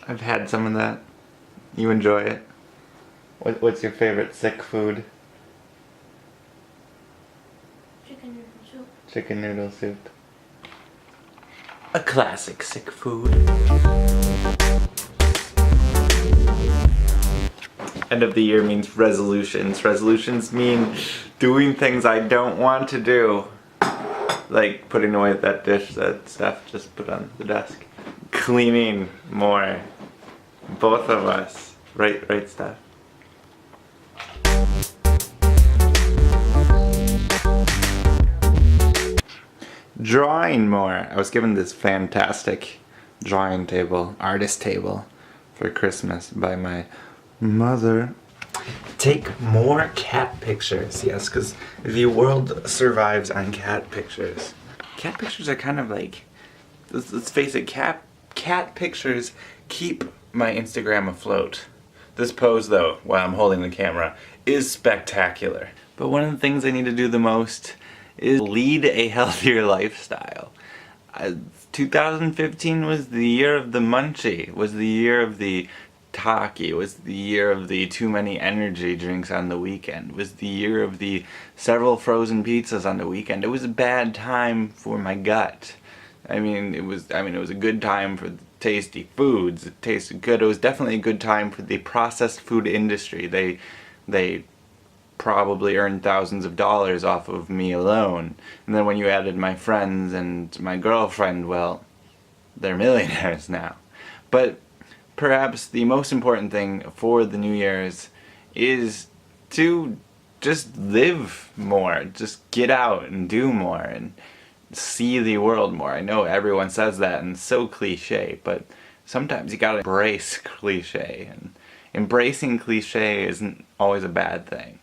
I've had some of that. You enjoy it? What's your favorite sick food? Chicken noodle soup. Chicken noodle soup. A classic sick food. End of the year means resolutions. Resolutions mean doing things I don't want to do. Like putting away that dish that Steph just put on the desk. Cleaning more. Both of us. Right, Steph? Drawing more. I was given this fantastic drawing table, artist table, for Christmas by my mother. Take more cat pictures, yes, because the world survives on cat pictures. Cat pictures are kind of like, let's face it, cat pictures keep my Instagram afloat. This pose, though, while I'm holding the camera, is spectacular. But one of the things I need to do the most is lead a healthier lifestyle. 2015 was the year of the munchie, was the year of the Taki, was the year of the too many energy drinks on the weekend, was the year of the several frozen pizzas on the weekend. It was a bad time for my gut. It was a good time for the tasty foods. It tasted good. It was definitely a good time for the processed food industry. They probably earned thousands of dollars off of me alone. And then when you added my friends and my girlfriend, well, they're millionaires now. But perhaps the most important thing for the New Year's is to just live more, just get out and do more and see the world more. I know everyone says that and it's so cliche, but sometimes you gotta embrace cliche, and embracing cliche isn't always a bad thing.